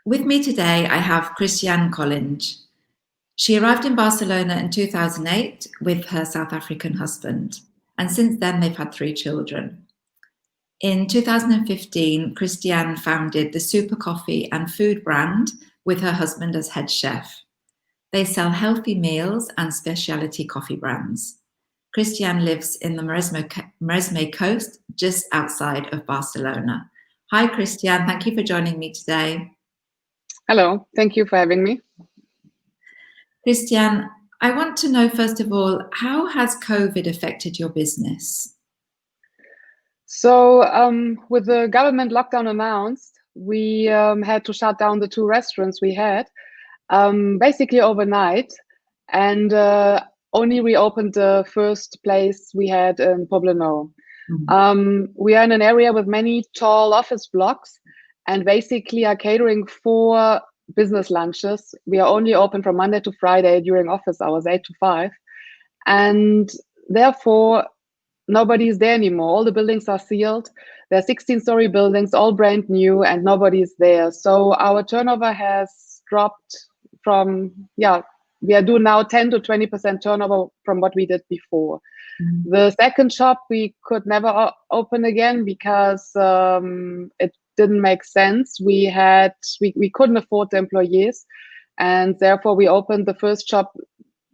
With me today, I have Christiane Collinge. She arrived in Barcelona in 2008 with her South African husband, and since then they've had 3 children. In 2015, Christiane founded the super coffee and food brand with her husband as head chef. They sell healthy meals and specialty coffee brands. Christiane lives in the Maresme coast, just outside of Barcelona. Hi, Christiane. Thank you for joining me today. Hello, thank you for having me. Christiane, I want to know, first of all, how has COVID affected your business? So with the government lockdown announced, we had to shut down the 2 restaurants we had, basically overnight, and only reopened the first place we had in Poblenou. We are in an area with many tall office blocks and basically are catering for business lunches. We are only open from Monday to Friday during office hours, 8 to 5. And therefore, nobody's there anymore. All the buildings are sealed. They're 16-story buildings, all brand new, and nobody's there. So our turnover has dropped from, we are doing now 10 to 20% turnover from what we did before. The second shop we could never open again because it didn't make sense. We couldn't afford the employees, and therefore we opened the first shop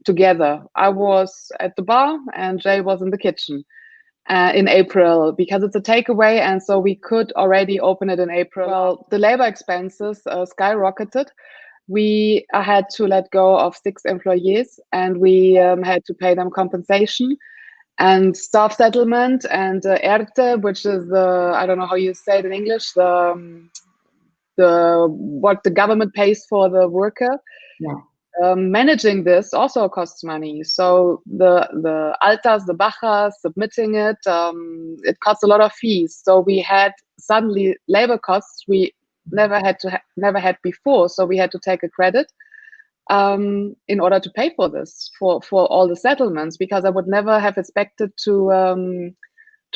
together. I was at the bar and Jay was in the kitchen in April because it's a takeaway, and so we could already open it in April. Well, the labor expenses skyrocketed. We had to let go of 6 employees, and we had to pay them compensation and staff settlement and ERTE, which is I don't know how you say it in English, what the government pays for the worker. Yeah. Managing this also costs money. So the altas, the bajas, submitting it costs a lot of fees. So we had suddenly labor costs we never had before. So we had to take a credit in order to pay for this, for all the settlements, because I would never have expected to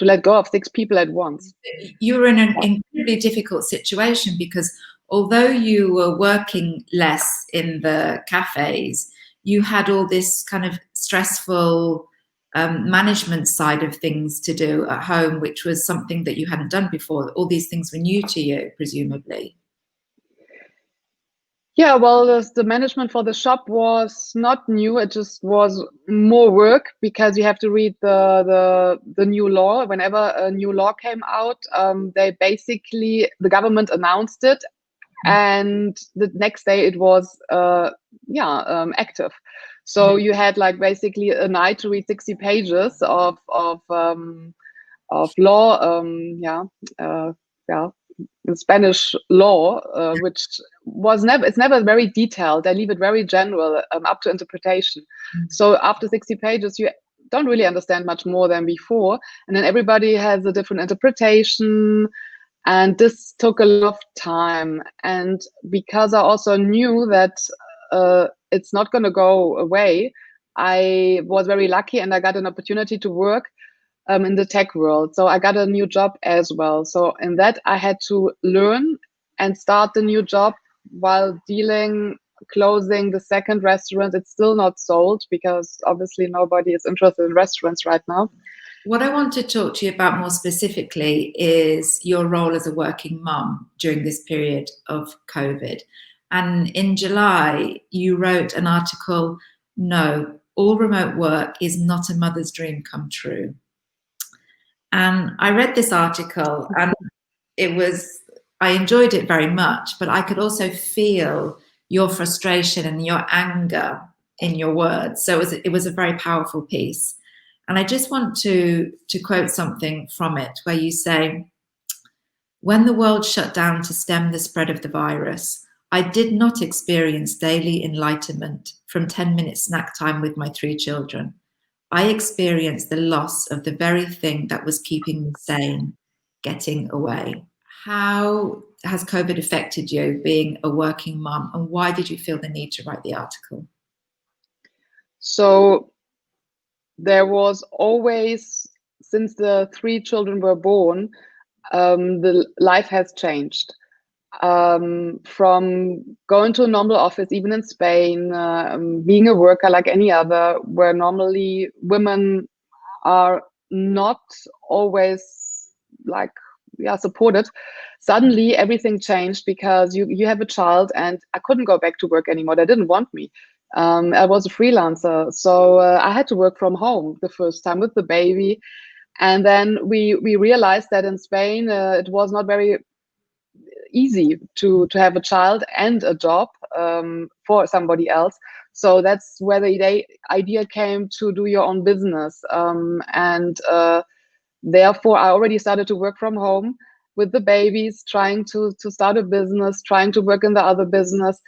let go of 6 people at once. You were in an incredibly difficult situation because although you were working less in the cafes, you had all this kind of stressful management side of things to do at home, which was something that you hadn't done before. All these things were new to you, presumably. Yeah, well, the management for the shop was not new. It just was more work because you have to read the new law. Whenever a new law came out, the government announced it, and the next day it was active. So you had like basically a night to read 60 pages of law. In Spanish law, which was never very detailed. They leave it very general, up to interpretation. So after 60 pages, you don't really understand much more than before. And then everybody has a different interpretation. And this took a lot of time. And because I also knew that it's not going to go away, I was very lucky and I got an opportunity to work in the tech world. So I got a new job as well. So in that, I had to learn and start the new job while closing the second restaurant. It's still not sold because obviously nobody is interested in restaurants right now. What I want to talk to you about more specifically is your role as a working mum during this period of COVID. And in July, you wrote an article, "No, all remote work is not a mother's dream come true." And I read this article and I enjoyed it very much, but I could also feel your frustration and your anger in your words. So it was a very powerful piece. And I just want to quote something from it where you say, "When the world shut down to stem the spread of the virus, I did not experience daily enlightenment from 10-minute snack time with my 3 children. I experienced the loss of the very thing that was keeping me sane, getting away." How has COVID affected you being a working mum, and why did you feel the need to write the article? So there was always, since the 3 children were born, the life has changed. from going to a normal office, even in Spain, being a worker like any other, where normally women are not always like supported. Suddenly everything changed because you have a child, and I couldn't go back to work anymore. They didn't want me. I was a freelancer, so I had to work from home the first time with the baby. And then we realized that in Spain it was not very easy to have a child and a job for somebody else. So that's where the idea came to do your own business. And therefore, I already started to work from home with the babies, trying to start a business, trying to work in the other business,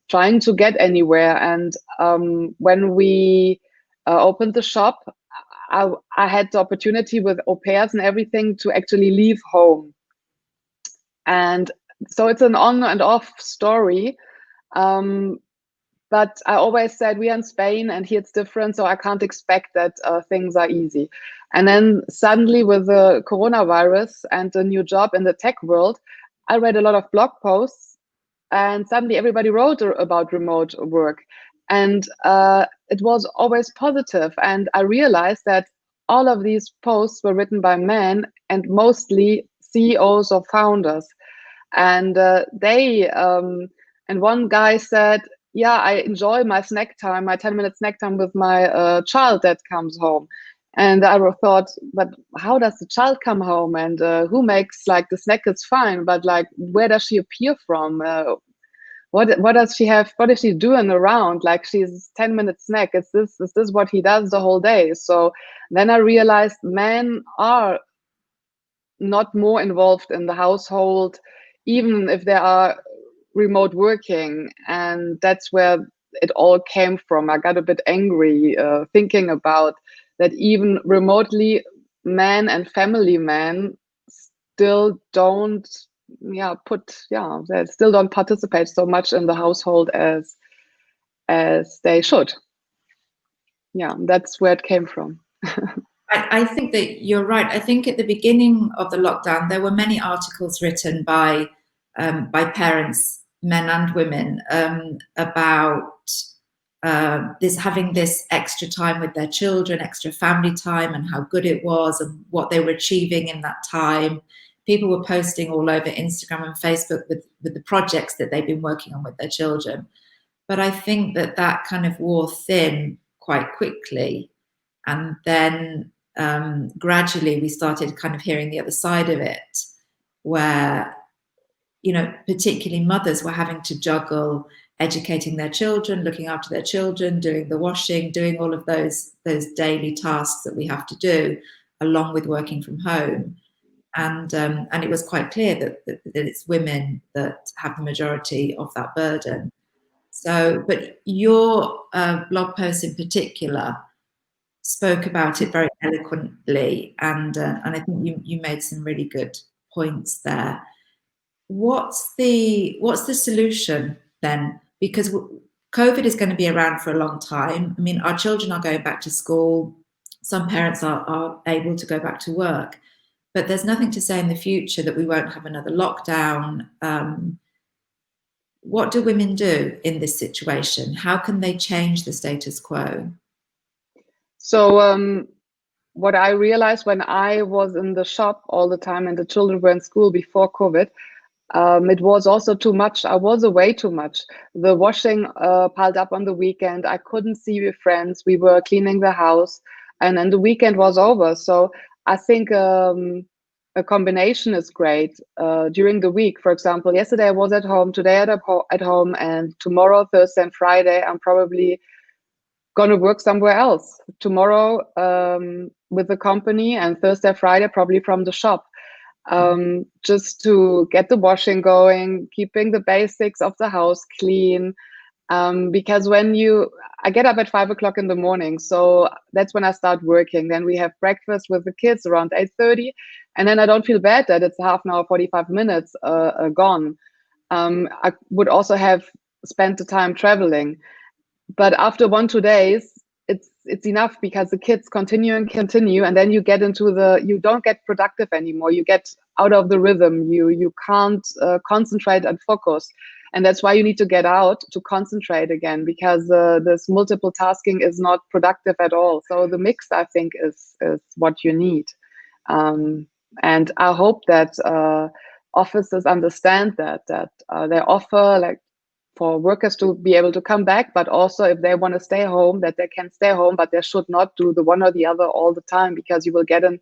trying to get anywhere. And when we opened the shop, I had the opportunity with au pairs and everything to actually leave home. And so it's an on and off story. But I always said we are in Spain and here it's different, so I can't expect that things are easy. And then suddenly with the coronavirus and the new job in the tech world, I read a lot of blog posts, and suddenly everybody wrote about remote work. And it was always positive. And I realized that all of these posts were written by men, and mostly CEOs or founders. And and one guy said, yeah, I enjoy my snack time, my 10-minute snack time with my child that comes home. And I thought, but how does the child come home, and who makes, like, the snack is fine, but like, where does she appear from? What does she have? What is she doing around? Like, she's 10-minute snack. Is this what he does the whole day? So then I realized men are not more involved in the household, even if they are remote working. And that's where it all came from. I got a bit angry thinking about that even remotely men and family men still don't they still don't participate so much in the household as they should. Yeah, that's where it came from. I think that you're right. I think at the beginning of the lockdown, there were many articles written by parents, men and women, about having this extra time with their children, extra family time, and how good it was, and what they were achieving in that time. People were posting all over Instagram and Facebook with the projects that they've been working on with their children. But I think that kind of wore thin quite quickly, and then gradually we started kind of hearing the other side of it, where, you know, particularly mothers were having to juggle educating their children, looking after their children, doing the washing, doing all of those daily tasks that we have to do, along with working from home. And it was quite clear that it's women that have the majority of that burden. So, but your blog post in particular spoke about it very eloquently, and I think you made some really good points there. What's the solution then? Because COVID is going to be around for a long time. I mean, our children are going back to school. Some parents are able to go back to work, but there's nothing to say in the future that we won't have another lockdown. What do women do in this situation? How can they change the status quo? So what I realized when I was in the shop all the time and the children were in school before COVID, it was also too much. I was away too much. The washing piled up on the weekend. I couldn't see with friends. We were cleaning the house, and then the weekend was over. So I think a combination is great during the week. For example, yesterday I was at home, today at home, and tomorrow, Thursday and Friday, I'm probably going to work somewhere else. Tomorrow with the company, and Thursday, Friday, probably from the shop. Just to get the washing going, keeping the basics of the house clean. Because I get up at 5 o'clock in the morning, so that's when I start working. Then we have breakfast with the kids around 8:30, and then I don't feel bad that it's half an hour, 45 minutes gone. I would also have spent the time traveling, but after 1-2 days, it's enough, because the kids continue, and then you get into you don't get productive anymore. You get out of the rhythm. You can't concentrate and focus, and that's why you need to get out to concentrate again, because this multiple tasking is not productive at all. So the mix, I think, is what you need, and I hope that offices understand that they offer, like, for workers to be able to come back, but also if they want to stay home, that they can stay home, but they should not do the one or the other all the time, because you will get in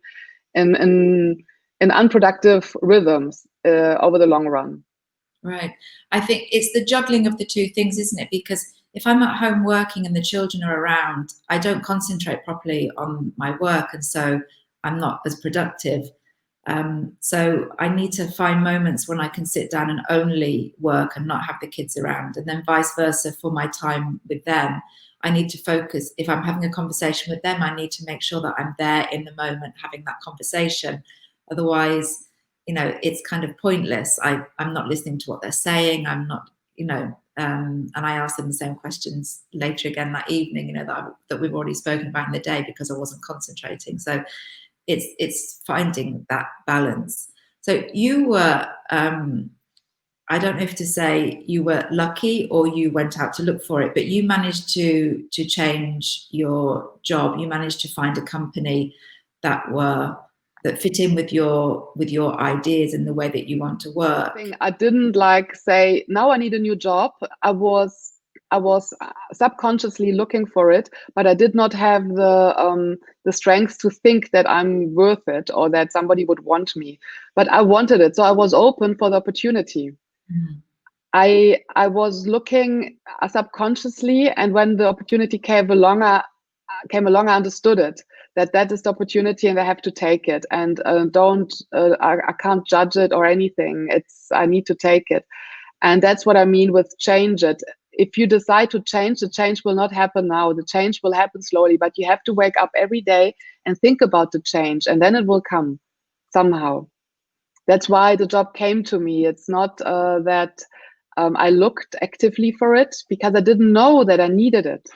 unproductive rhythms over the long run. Right. I think it's the juggling of the two things, isn't it? Because if I'm at home working and the children are around, I don't concentrate properly on my work, and so I'm not as productive. So I need to find moments when I can sit down and only work and not have the kids around, and then vice versa for my time with them. I need to focus. If I'm having a conversation with them, I need to make sure that I'm there in the moment having that conversation. Otherwise, it's kind of pointless. I'm not listening to what they're saying. I'm not, and I ask them the same questions later again that evening, that we've already spoken about in the day, because I wasn't concentrating. So it's finding that balance. So you were, I don't know if to say you were lucky or you went out to look for it, but you managed to change your job. You managed to find a company that fit in with your ideas and the way that you want to work. I didn't say, now I need a new job. I was subconsciously looking for it, but I did not have the strength to think that I'm worth it or that somebody would want me. But I wanted it, so I was open for the opportunity. Mm-hmm. I was looking subconsciously, and when the opportunity came along, I understood it. That is the opportunity, and I have to take it. And I can't judge it or anything. I need to take it, and that's what I mean with change it. If you decide to change, the change will not happen now. The change will happen slowly, but you have to wake up every day and think about the change, and then it will come somehow. That's why the job came to me. It's not that I looked actively for it, because I didn't know that I needed it.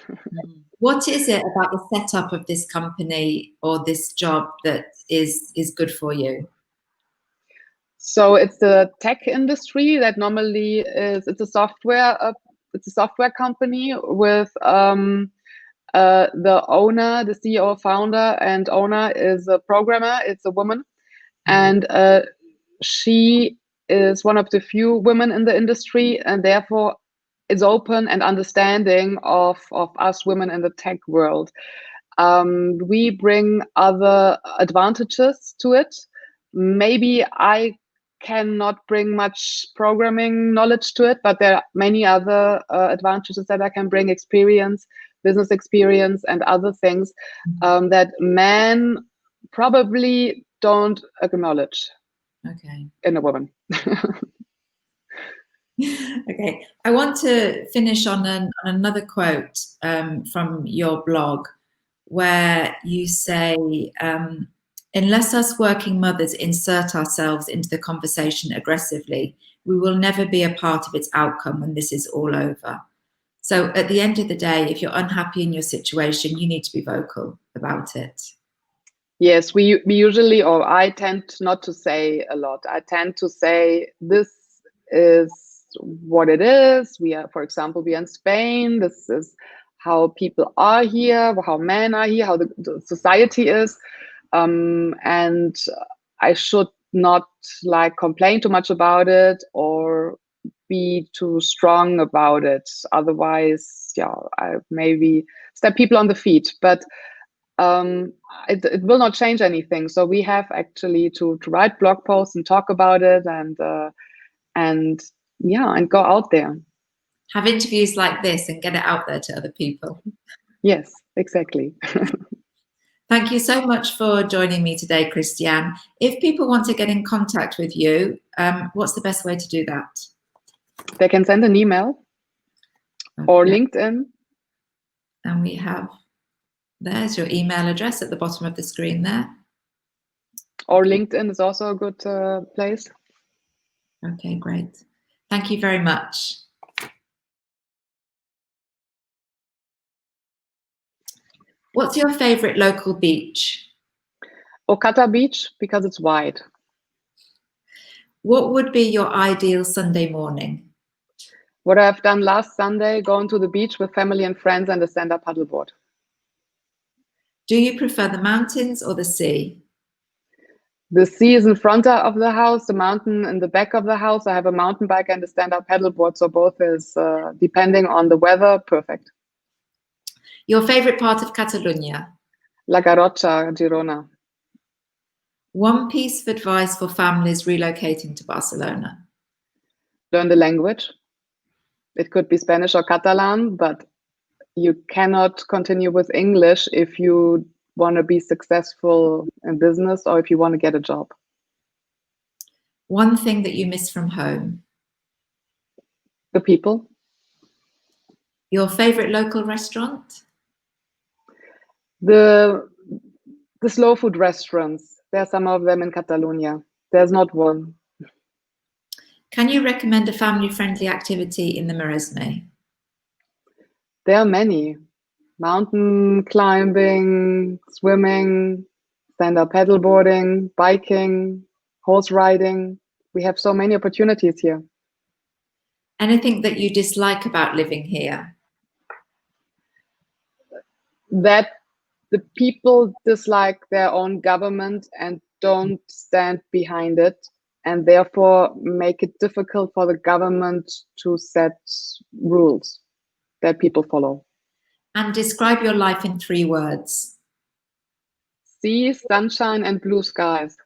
What is it about the setup of this company or this job that is good for you? So it's the tech industry that normally it's a software company with the owner, the CEO, founder, and owner is a programmer. It's a woman, and she is one of the few women in the industry, and therefore is open and understanding of us women in the tech world. We bring other advantages to it. Maybe I cannot bring much programming knowledge to it, but there are many other advantages that I can bring: experience, business experience, and other things that men probably don't acknowledge in a woman. Okay, I want to finish on another quote from your blog, where you say, unless us working mothers insert ourselves into the conversation aggressively, we will never be a part of its outcome when this is all over. So at the end of the day, if you're unhappy in your situation, you need to be vocal about it. Yes, we usually, or I tend not to say a lot. I tend to say, this is what it is. For example, we are in Spain. This is how people are here, how men are here, how the society is. And I should not complain too much about it or be too strong about it. Otherwise, I maybe step people on the feet. But it will not change anything. So we have actually to write blog posts and talk about it, and go out there. Have interviews like this and get it out there to other people. Yes, exactly. Thank you so much for joining me today, Christiane. If people want to get in contact with you, what's the best way to do that? They can send an email or LinkedIn. And we have, there's your email address at the bottom of the screen there. Or LinkedIn is also a good place. Okay, great. Thank you very much. What's your favorite local beach? Okata Beach, because it's wide. What would be your ideal Sunday morning? What I've done last Sunday, going to the beach with family and friends and a stand-up paddleboard. Do you prefer the mountains or the sea? The sea is in front of the house, the mountain in the back of the house. I have a mountain bike and a stand-up paddleboard, so both is, depending on the weather, perfect. Your favorite part of Catalonia? La Garrocha, Girona. One piece of advice for families relocating to Barcelona? Learn the language. It could be Spanish or Catalan, but you cannot continue with English if you want to be successful in business or if you want to get a job. One thing that you miss from home? The people. Your favorite local restaurant? The slow food restaurants. There are some of them in Catalonia. There's not one. Can you recommend a family-friendly activity in the Maresme? There are many. Mountain climbing, swimming, stand-up paddleboarding, biking, horse riding. We have so many opportunities here. Anything that you dislike about living here? That the people dislike their own government and don't stand behind it, and therefore make it difficult for the government to set rules that people follow. And describe your life in 3 words. Sea, sunshine, and blue skies.